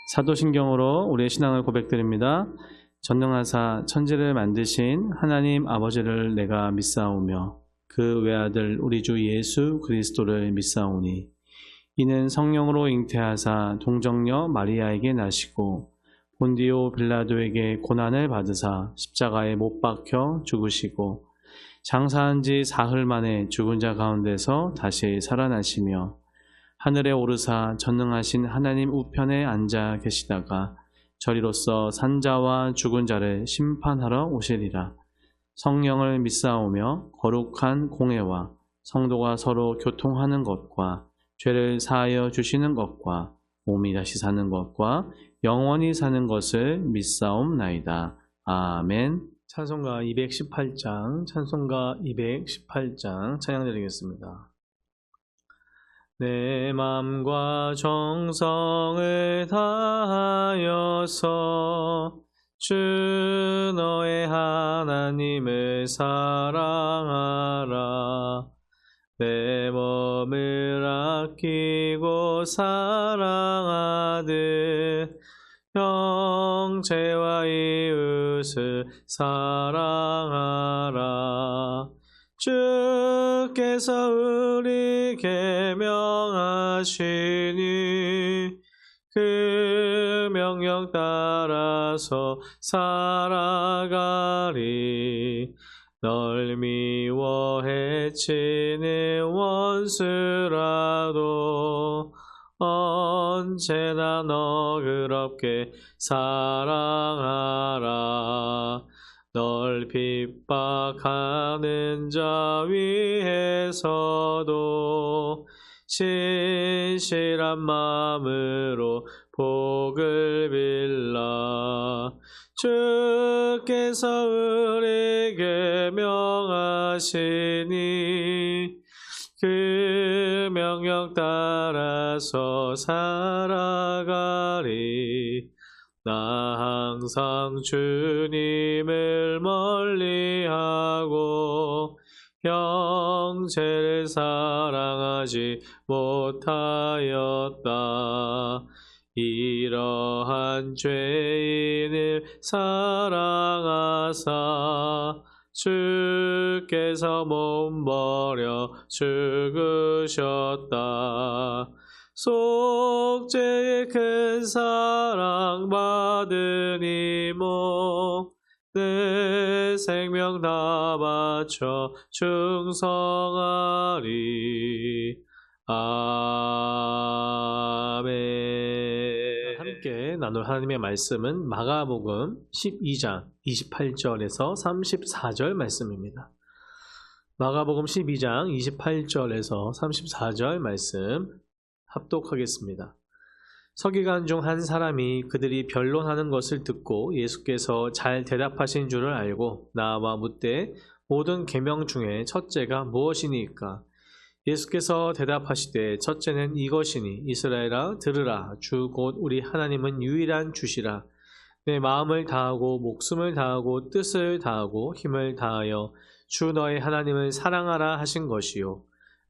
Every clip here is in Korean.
사도신경으로 우리의 신앙을 고백드립니다. 전능하사 천지를 만드신 하나님 아버지를 내가 믿사오며 그 외아들 우리 주 예수 그리스도를 믿사오니 이는 성령으로 잉태하사 동정녀 마리아에게 나시고 본디오 빌라도에게 고난을 받으사 십자가에 못 박혀 죽으시고 장사한 지 사흘 만에 죽은 자 가운데서 다시 살아나시며 하늘에 오르사 전능하신 하나님 우편에 앉아 계시다가 저리로서 산자와 죽은 자를 심판하러 오시리라. 성령을 믿사오며 거룩한 공회와 성도가 서로 교통하는 것과 죄를 사하여 주시는 것과 몸이 다시 사는 것과 영원히 사는 것을 믿사옵나이다. 아멘. 찬송가 218장 찬양 드리겠습니다. 내 맘과 정성을 다하여서 주 너의 하나님을 사랑하라. 내 몸을 아끼고 사랑하듯 형제와 이웃을 사랑하라. 주께서 우리에게 명하시니 그 명령 따라서 살아가리. 널 미워해 치는 원수라도 언제나 너그럽게 사랑하라. 널 핍박하는 자 위에서도 신실한 마음으로 복을 빌라. 주께서 우리에게 명하시니 그 명령 따라서 살아가리. 나 항상 주님을 멀리하고 형제를 사랑하지 못하였다. 이러한 죄인을 사랑하사 주께서 몸버려 죽으셨다. 속죄의 큰 사랑 받으니 내 생명 다 바쳐 충성하리. 아멘. 함께 나눌 하나님의 말씀은 마가복음 12장 28절에서 34절 말씀입니다. 마가복음 12장 28절에서 34절 말씀 합독하겠습니다. 서기관 중 한 사람이 그들이 변론하는 것을 듣고 예수께서 잘 대답하신 줄을 알고 나와 묻되 모든 계명 중에 첫째가 무엇이니까? 예수께서 대답하시되 첫째는 이것이니 이스라엘아 들으라. 주 곧 우리 하나님은 유일한 주시라. 내 마음을 다하고 목숨을 다하고 뜻을 다하고 힘을 다하여 주 너의 하나님을 사랑하라 하신 것이요.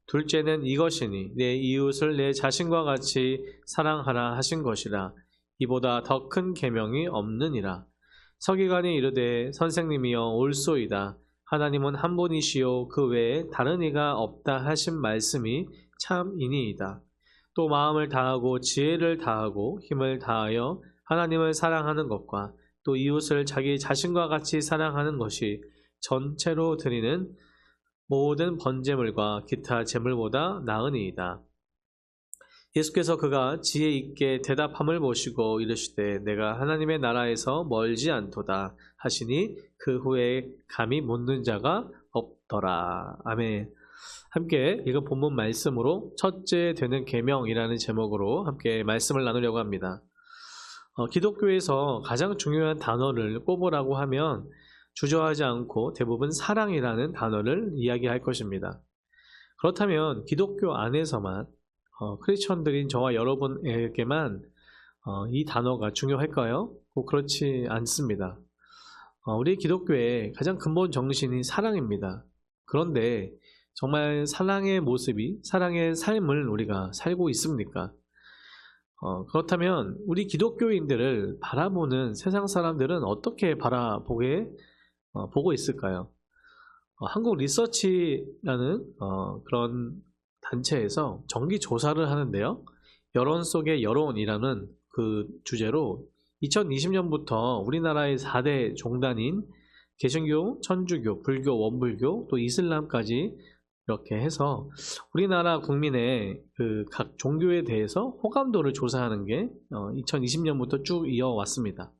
둘째는 이것이니 내 이웃을 내 자신과 같이 사랑하라 하신 것이라. 이보다 더 큰 계명이 없느니라. 서기관이 이르되 선생님이여 옳소이다. 하나님은 한 분이시요 그 외에 다른 이가 없다 하신 말씀이 참이니이다. 또 마음을 다하고 지혜를 다하고 힘을 다하여 하나님을 사랑하는 것과 또 이웃을 자기 자신과 같이 사랑하는 것이 전체로 드리는 모든 번제물과 기타 제물보다 나으니이다. 예수께서 그가 지혜 있게 대답함을 보시고 이르시되 내가 하나님의 나라에서 멀지 않도다 하시니 그 후에 감히 묻는 자가 없더라. 아멘. 함께 이거 본문 말씀으로 첫째 되는 계명이라는 제목으로 함께 말씀을 나누려고 합니다. 기독교에서 가장 중요한 단어를 꼽으라고 하면 주저하지 않고 대부분 사랑이라는 단어를 이야기할 것입니다. 그렇다면 기독교 안에서만 크리스천들인 저와 여러분에게만 이 단어가 중요할까요? 꼭 그렇지 않습니다. 우리 기독교의 가장 근본 정신이 사랑입니다. 그런데 정말 사랑의 모습이, 사랑의 삶을 우리가 살고 있습니까? 그렇다면 우리 기독교인들을 바라보는 세상 사람들은 어떻게 보고 있을까요? 한국 리서치라는 그런 단체에서 정기 조사를 하는데요. 여론 속의 여론이라는 그 주제로 2020년부터 우리나라의 4대 종단인 개신교, 천주교, 불교, 원불교, 또 이슬람까지 이렇게 해서 우리나라 국민의 그 각 종교에 대해서 호감도를 조사하는 게 2020년부터 쭉 이어왔습니다.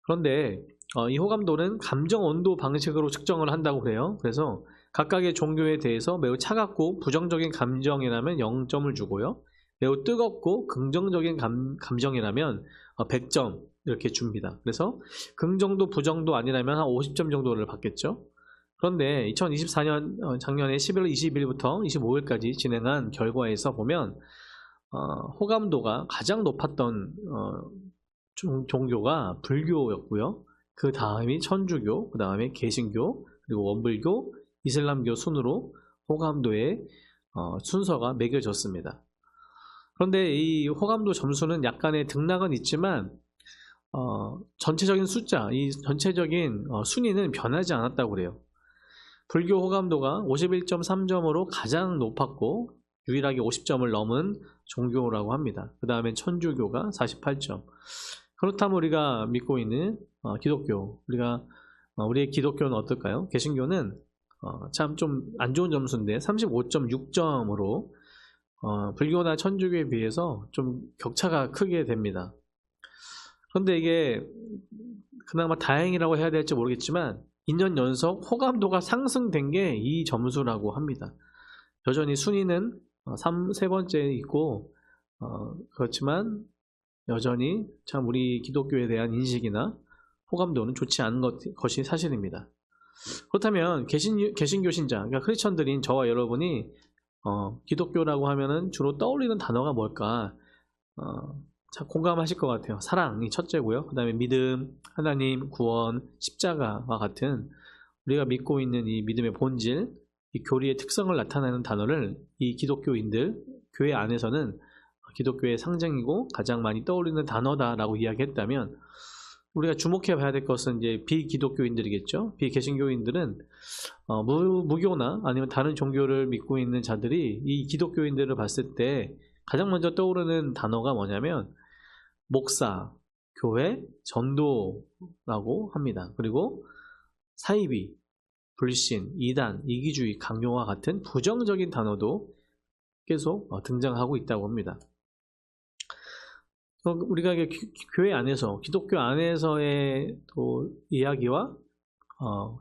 그런데 이 호감도는 감정 온도 방식으로 측정을 한다고 그래요. 그래서 각각의 종교에 대해서 매우 차갑고 부정적인 감정이라면 0점을 주고요. 매우 뜨겁고 긍정적인 감정이라면 100점 이렇게 줍니다. 그래서 긍정도 부정도 아니라면 한 50점 정도를 받겠죠. 그런데 2024년 작년에 11월 20일부터 25일까지 진행한 결과에서 보면 호감도가 가장 높았던 종교가 불교였고요. 그 다음이 천주교, 그 다음에 개신교, 그리고 원불교, 이슬람교 순으로 호감도의 순서가 매겨졌습니다. 그런데 이 호감도 점수는 약간의 등락은 있지만 전체적인 숫자, 이 전체적인 순위는 변하지 않았다고 그래요. 불교 호감도가 51.3점으로 가장 높았고 유일하게 50점을 넘은 종교라고 합니다. 그 다음에 천주교가 48점. 그렇다면 우리가 믿고 있는 기독교, 우리의 기독교는 어떨까요? 개신교는 참 좀 안 좋은 점수인데 35.6점으로 불교나 천주교에 비해서 좀 격차가 크게 됩니다. 그런데 이게 그나마 다행이라고 해야 될지 모르겠지만 2년 연속 호감도가 상승된 게 이 점수라고 합니다. 여전히 순위는 세 번째에 있고 그렇지만 여전히 참 우리 기독교에 대한 인식이나 호감도는 좋지 않은 것이 사실입니다. 그렇다면 개신교 신자, 그러니까 크리스천들인 저와 여러분이 기독교라고 하면은 주로 떠올리는 단어가 뭘까? 참 공감하실 것 같아요. 사랑이 첫째고요. 그 다음에 믿음, 하나님, 구원, 십자가와 같은 우리가 믿고 있는 이 믿음의 본질, 이 교리의 특성을 나타내는 단어를 이 기독교인들, 교회 안에서는 기독교의 상징이고 가장 많이 떠올리는 단어다라고 이야기했다면 우리가 주목해 봐야 될 것은 이제 비기독교인들이겠죠. 비개신교인들은 무교나 아니면 다른 종교를 믿고 있는 자들이 이 기독교인들을 봤을 때 가장 먼저 떠오르는 단어가 뭐냐면 목사, 교회, 전도라고 합니다. 그리고 사이비, 불신, 이단, 이기주의, 강요와 같은 부정적인 단어도 계속 등장하고 있다고 합니다. 우리가 교회 안에서, 기독교 안에서의 또 이야기와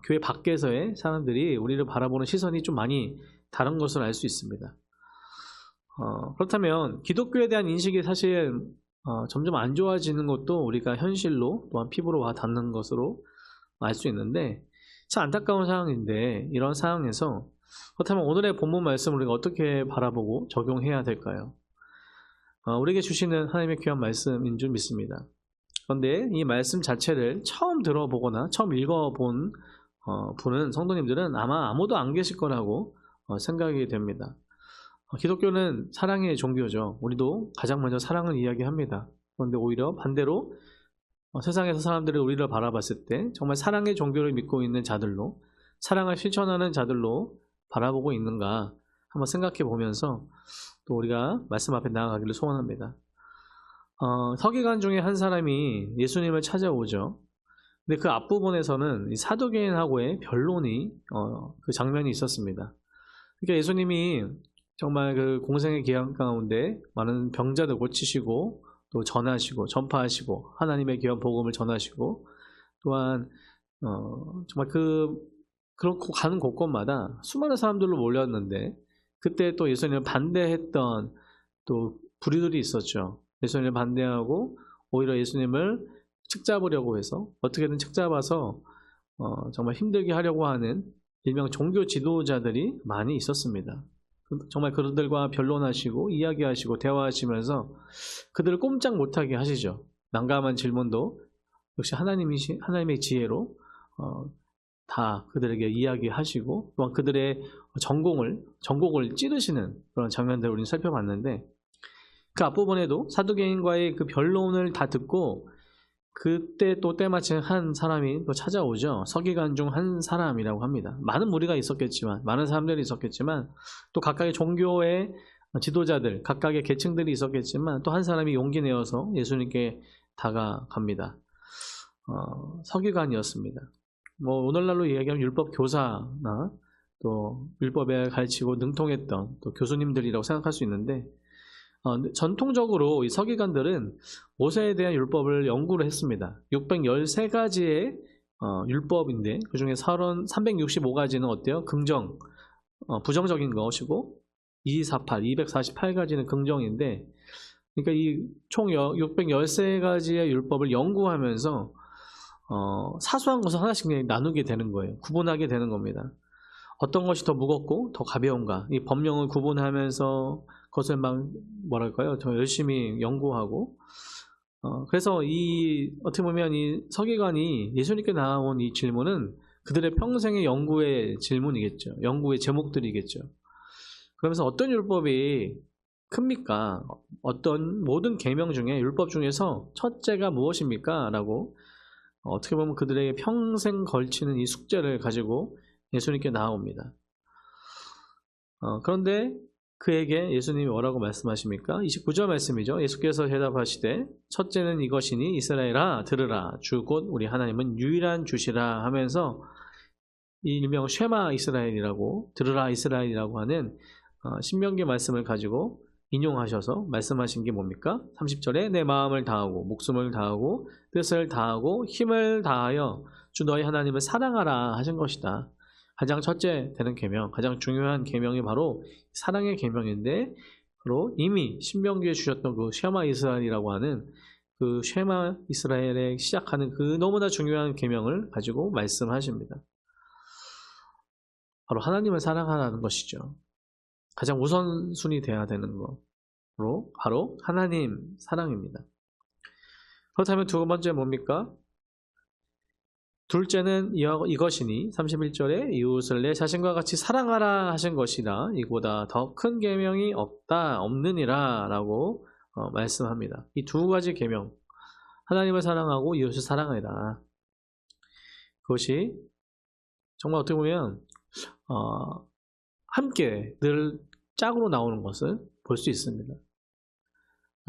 교회 밖에서의 사람들이 우리를 바라보는 시선이 좀 많이 다른 것을 알 수 있습니다. 그렇다면 기독교에 대한 인식이 사실 점점 안 좋아지는 것도 우리가 현실로 또한 피부로 와 닿는 것으로 알 수 있는데 참 안타까운 상황인데 이런 상황에서 그렇다면 오늘의 본문 말씀을 우리가 어떻게 바라보고 적용해야 될까요? 우리에게 주시는 하나님의 귀한 말씀인 줄 믿습니다. 그런데 이 말씀 자체를 처음 들어보거나 처음 읽어본 분은 성도님들은 아마 아무도 안 계실 거라고 생각이 됩니다. 기독교는 사랑의 종교죠. 우리도 가장 먼저 사랑을 이야기합니다. 그런데 오히려 반대로 세상에서 사람들이 우리를 바라봤을 때 정말 사랑의 종교를 믿고 있는 자들로 사랑을 실천하는 자들로 바라보고 있는가 한번 생각해 보면서 또 우리가 말씀 앞에 나아가기를 소원합니다. 서기관 중에 한 사람이 예수님을 찾아오죠. 근데 그 앞부분에서는 이 사두개인하고의 변론이 그 장면이 있었습니다. 그러니까 예수님이 정말 그 공생의 기간 가운데 많은 병자들 고치시고 또 전파하시고 하나님의 귀한 복음을 전하시고 또한 정말 그런 가는 곳곳마다 수많은 사람들로 몰렸는데 그때 또 예수님을 반대했던 또 부류들이 있었죠. 예수님을 반대하고 오히려 예수님을 책잡으려고 해서 어떻게든 책잡아서 정말 힘들게 하려고 하는 일명 종교 지도자들이 많이 있었습니다. 정말 그들과 변론하시고 이야기하시고 대화하시면서 그들을 꼼짝 못하게 하시죠. 난감한 질문도 역시 하나님의 지혜로 다 그들에게 이야기하시고 또한 그들의 전곡을 찌르시는 그런 장면들을 우리는 살펴봤는데 그 앞부분에도 사두개인과의 그 변론을 다 듣고 그때 또 때마침 한 사람이 또 찾아오죠. 서기관 중 한 사람이라고 합니다. 많은 무리가 있었겠지만, 많은 사람들이 있었겠지만, 또 각각의 종교의 지도자들, 각각의 계층들이 있었겠지만, 또 한 사람이 용기 내어서 예수님께 다가갑니다. 서기관이었습니다. 뭐 오늘날로 이야기하면 율법 교사나 또 율법에 가르치고 능통했던 또 교수님들이라고 생각할 수 있는데, 전통적으로 이 서기관들은 모세에 대한 율법을 연구를 했습니다. 613가지의 율법인데 그 중에 365가지는 어때요? 긍정, 부정적인 것이고 248가지는 긍정인데, 그러니까 이 총 613가지의 율법을 연구하면서 사소한 것을 하나씩 나누게 되는 거예요. 구분하게 되는 겁니다. 어떤 것이 더 무겁고 더 가벼운가, 이 법령을 구분하면서 그것을 막 뭐랄까요, 더 열심히 연구하고, 그래서 이 어떻게 보면 이 서기관이 예수님께 나온 이 질문은 그들의 평생의 연구의 질문이겠죠. 연구의 제목들이겠죠. 그러면서 어떤 율법이 큽니까? 어떤 모든 계명 중에 율법 중에서 첫째가 무엇입니까? 라고 어떻게 보면 그들에게 평생 걸치는 이 숙제를 가지고 예수님께 나옵니다. 그런데 그에게 예수님이 뭐라고 말씀하십니까? 29절 말씀이죠. 예수께서 대답하시되 첫째는 이것이니 이스라엘아 들으라, 주 곧 우리 하나님은 유일한 주시라 하면서 이 일명 쉐마 이스라엘이라고, 들으라 이스라엘이라고 하는 신명기 말씀을 가지고 인용하셔서 말씀하신 게 뭡니까? 30절에 내 마음을 다하고 목숨을 다하고 뜻을 다하고 힘을 다하여 주 너희 하나님을 사랑하라 하신 것이다. 가장 첫째 되는 계명, 가장 중요한 계명이 바로 사랑의 계명인데, 바로 이미 신명기에 주셨던 그 쉐마 이스라엘이라고 하는 그 쉐마 이스라엘에 시작하는 그 너무나 중요한 계명을 가지고 말씀하십니다. 바로 하나님을 사랑하라는 것이죠. 가장 우선순위 돼야 되는 것으로 바로 하나님 사랑입니다. 그렇다면 두 번째 뭡니까? 둘째는 이것이니 31절에 이웃을 내 자신과 같이 사랑하라 하신 것이다. 이보다 더 큰 계명이 없느니라 라고 말씀합니다. 이 두 가지 계명, 하나님을 사랑하고 이웃을 사랑하라, 그것이 정말 어떻게 보면 함께 늘 짝으로 나오는 것을 볼 수 있습니다.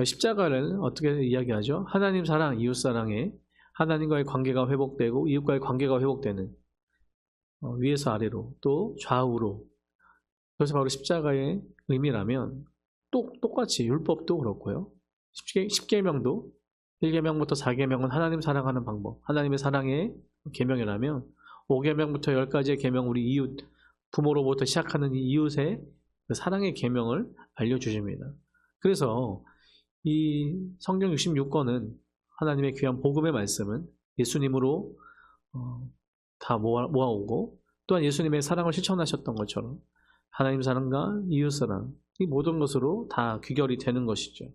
십자가를 어떻게 이야기하죠? 하나님 사랑, 이웃 사랑에 하나님과의 관계가 회복되고 이웃과의 관계가 회복되는, 위에서 아래로 또 좌우로, 그래서 바로 십자가의 의미라면 똑같이 율법도 그렇고요. 10계명도 1계명부터 4계명은 하나님 사랑하는 방법, 하나님의 사랑의 계명이라면 5계명부터 10가지의 계명, 우리 이웃, 부모로부터 시작하는 이 이웃의 그 사랑의 계명을 알려주십니다. 그래서 이 성경 66권은 하나님의 귀한 복음의 말씀은 예수님으로 다 모아오고, 또한 예수님의 사랑을 실천하셨던 것처럼 하나님 사랑과 이웃 사랑, 이 모든 것으로 다 귀결이 되는 것이죠.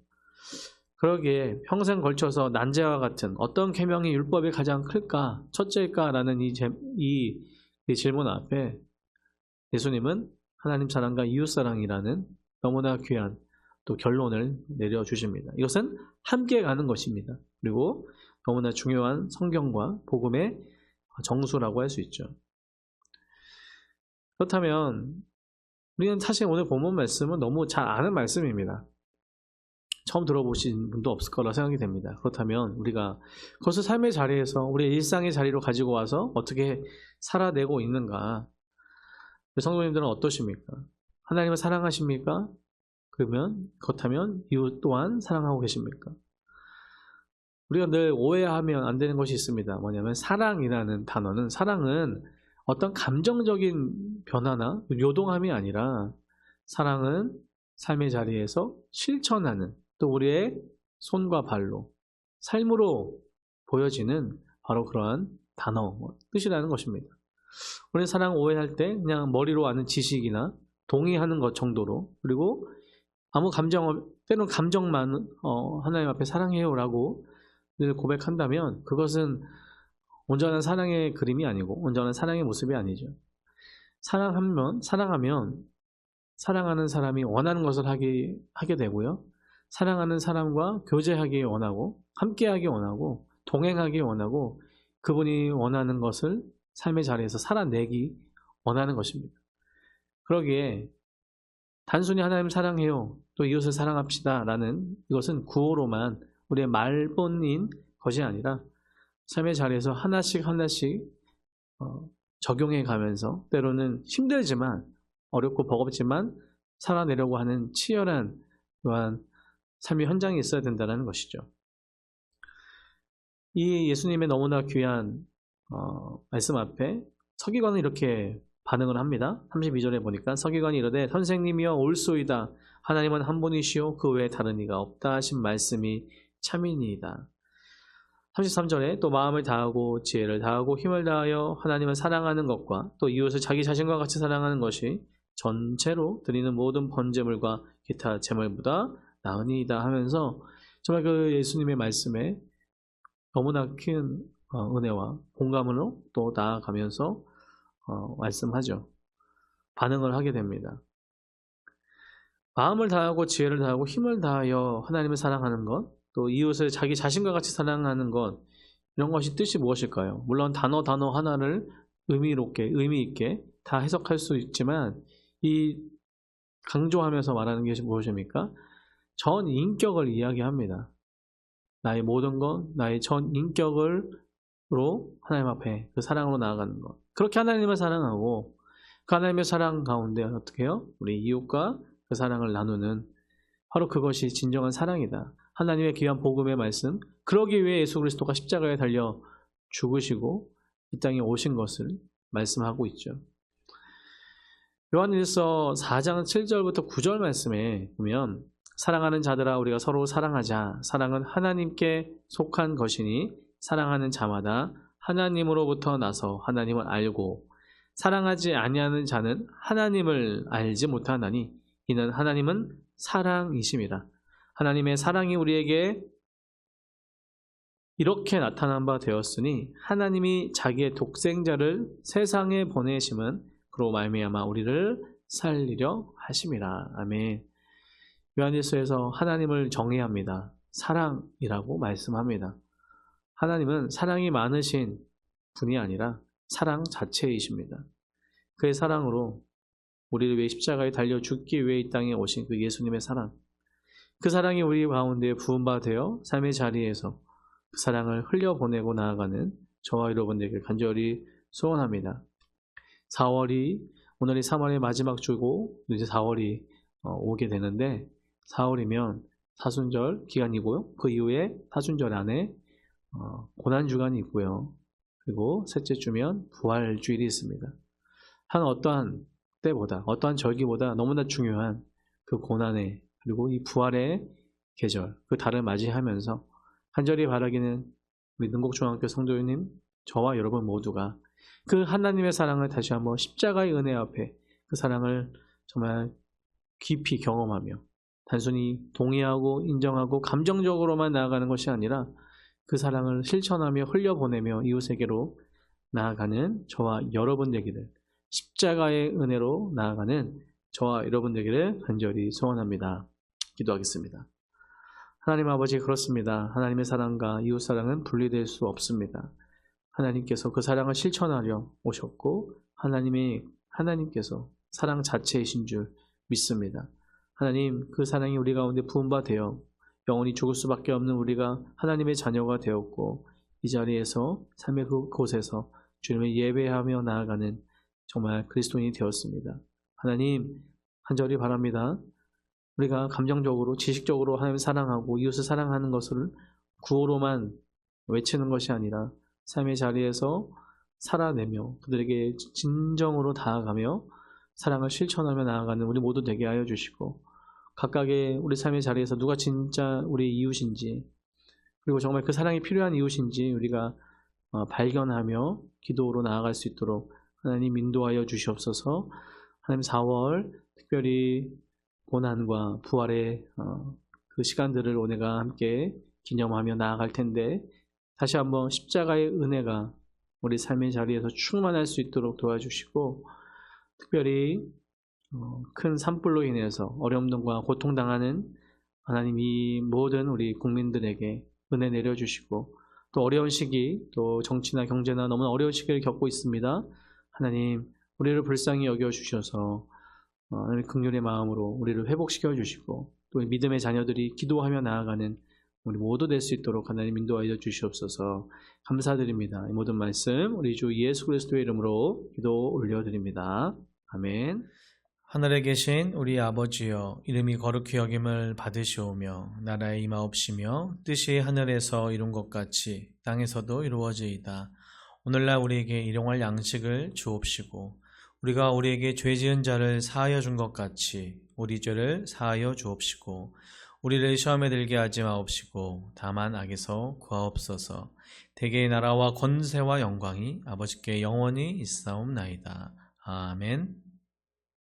그러기에 평생 걸쳐서 난제와 같은 어떤 계명이 율법이 가장 클까, 첫째일까라는 이 질문 앞에 예수님은 하나님 사랑과 이웃 사랑이라는 너무나 귀한 또 결론을 내려주십니다. 이것은 함께 가는 것입니다. 그리고 너무나 중요한 성경과 복음의 정수라고 할 수 있죠. 그렇다면 우리는 사실 오늘 본문 말씀은 너무 잘 아는 말씀입니다. 처음 들어보신 분도 없을 거라 생각이 됩니다. 그렇다면 우리가 그것을 삶의 자리에서, 우리의 일상의 자리로 가지고 와서 어떻게 살아내고 있는가? 성도님들은 어떠십니까? 하나님을 사랑하십니까? 그렇다면 이웃 또한 사랑하고 계십니까? 우리가 늘 오해하면 안 되는 것이 있습니다. 뭐냐면 사랑이라는 단어는, 사랑은 어떤 감정적인 변화나 요동함이 아니라 사랑은 삶의 자리에서 실천하는, 또 우리의 손과 발로, 삶으로 보여지는 바로 그러한 단어, 뜻이라는 것입니다. 우리는 사랑 오해할 때 그냥 머리로 아는 지식이나 동의하는 것 정도로, 그리고 아무 때로는 감정만 하나님 앞에 사랑해요라고 늘 고백한다면 그것은 온전한 사랑의 그림이 아니고 온전한 사랑의 모습이 아니죠. 사랑하면 사랑하는 사람이 원하는 것을 하게 되고요. 사랑하는 사람과 교제하기 원하고 함께하기 원하고 동행하기 원하고 그분이 원하는 것을 삶의 자리에서 살아내기 원하는 것입니다. 그러기에 단순히 하나님 사랑해요, 또 이웃을 사랑합시다 라는 이것은 구호로만 우리의 말뿐인 것이 아니라 삶의 자리에서 하나씩 적용해 가면서 때로는 힘들지만 어렵고 버겁지만 살아내려고 하는 치열한 또한 삶의 현장이 있어야 된다는 것이죠. 이 예수님의 너무나 귀한 말씀 앞에 서기관은 이렇게 반응을 합니다. 32절에 보니까 서기관이 이르되 선생님이여 옳소이다. 하나님은 한 분이시오 그 외에 다른 이가 없다 하신 말씀이 참이니이다. 33절에 또 마음을 다하고 지혜를 다하고 힘을 다하여 하나님을 사랑하는 것과 또 이웃을 자기 자신과 같이 사랑하는 것이 전체로 드리는 모든 번제물과 기타 제물보다 나으니이다 하면서 정말 그 예수님의 말씀에 너무나 큰 은혜와 공감으로 또 나아가면서 말씀하죠. 반응을 하게 됩니다. 마음을 다하고 지혜를 다하고 힘을 다하여 하나님을 사랑하는 것, 또 이웃을 자기 자신과 같이 사랑하는 것, 이런 것이 뜻이 무엇일까요? 물론 단어 하나를 의미 있게 다 해석할 수 있지만 이 강조하면서 말하는 것이 무엇입니까? 전 인격을 이야기합니다. 나의 모든 것, 나의 전 인격으로 하나님 앞에 그 사랑으로 나아가는 것. 그렇게 하나님을 사랑하고 그 하나님의 사랑 가운데 어떻게 해요? 우리 이웃과 그 사랑을 나누는 바로 그것이 진정한 사랑이다. 하나님의 귀한 복음의 말씀, 그러기 위해 예수 그리스도가 십자가에 달려 죽으시고 이 땅에 오신 것을 말씀하고 있죠. 요한일서 4장 7절부터 9절 말씀에 보면 사랑하는 자들아 우리가 서로 사랑하자. 사랑은 하나님께 속한 것이니 사랑하는 자마다 하나님으로부터 나서 하나님을 알고 사랑하지 아니하는 자는 하나님을 알지 못하나니 이는 하나님은 사랑이심이라. 하나님의 사랑이 우리에게 이렇게 나타난 바 되었으니 하나님이 자기의 독생자를 세상에 보내심은 그로 말미암아 우리를 살리려 하심이라. 아멘. 요한일서에서 하나님을 정의합니다. 사랑이라고 말씀합니다. 하나님은 사랑이 많으신 분이 아니라 사랑 자체이십니다. 그의 사랑으로 우리를 위해 십자가에 달려 죽기 위해 이 땅에 오신 그 예수님의 사랑, 그 사랑이 우리 가운데 부은 바 되어 삶의 자리에서 그 사랑을 흘려보내고 나아가는 저와 여러분들에게 간절히 소원합니다. 4월이 오늘이 3월의 마지막 주고 이제 4월이 오게 되는데 4월이면 사순절 기간이고요. 그 이후에 사순절 안에 고난주간이 있고요. 그리고 셋째 주면 부활주일이 있습니다. 한 어떠한 때보다 어떠한 절기보다 너무나 중요한 그 고난의 그리고 이 부활의 계절, 그 달을 맞이하면서 간절히 바라기는 우리 능곡중학교 성도님, 저와 여러분 모두가 그 하나님의 사랑을 다시 한번 십자가의 은혜 앞에 그 사랑을 정말 깊이 경험하며 단순히 동의하고 인정하고 감정적으로만 나아가는 것이 아니라 그 사랑을 실천하며 흘려보내며 이웃에게로 나아가는 저와 여러분 되기를, 십자가의 은혜로 나아가는 저와 여러분 되기를 간절히 소원합니다. 기도하겠습니다. 하나님 아버지, 그렇습니다. 하나님의 사랑과 이웃 사랑은 분리될 수 없습니다. 하나님께서 그 사랑을 실천하려 오셨고 하나님께서 사랑 자체이신 줄 믿습니다. 하나님, 그 사랑이 우리 가운데 부은 바 되어 영원히 죽을 수밖에 없는 우리가 하나님의 자녀가 되었고 이 자리에서 삶의 그곳에서 주님을 예배하며 나아가는 정말 그리스도인이 되었습니다. 하나님, 간절히 바랍니다. 우리가 감정적으로 지식적으로 하나님을 사랑하고 이웃을 사랑하는 것을 구호로만 외치는 것이 아니라 삶의 자리에서 살아내며 그들에게 진정으로 다가가며 사랑을 실천하며 나아가는 우리 모두 되게 하여 주시고, 각각의 우리 삶의 자리에서 누가 진짜 우리 이웃인지, 그리고 정말 그 사랑이 필요한 이웃인지 우리가 발견하며 기도로 나아갈 수 있도록 하나님 인도하여 주시옵소서. 하나님, 4월 특별히 고난과 부활의 그 시간들을 오늘과 함께 기념하며 나아갈 텐데, 다시 한번 십자가의 은혜가 우리 삶의 자리에서 충만할 수 있도록 도와주시고, 특별히 큰 산불로 인해서 어려움과 고통당하는 하나님 이 모든 우리 국민들에게 은혜 내려주시고 또 어려운 시기, 또 정치나 경제나 너무 어려운 시기를 겪고 있습니다. 하나님 우리를 불쌍히 여겨주셔서 긍휼의 마음으로 우리를 회복시켜 주시고 또 믿음의 자녀들이 기도하며 나아가는 우리 모두 될 수 있도록 하나님 인도하여 주시옵소서. 감사드립니다. 이 모든 말씀 우리 주 예수 그리스도의 이름으로 기도 올려드립니다. 아멘. 하늘에 계신 우리 아버지여, 이름이 거룩히 여김을 받으시오며 나라에 임하옵시며 뜻이 하늘에서 이룬 것 같이 땅에서도 이루어지이다. 오늘날 우리에게 일용할 양식을 주옵시고 우리가 우리에게 죄 지은 자를 사하여 준 것 같이 우리 죄를 사하여 주옵시고 우리를 시험에 들게 하지 마옵시고 다만 악에서 구하옵소서. 대개의 나라와 권세와 영광이 아버지께 영원히 있사옵나이다. 아멘.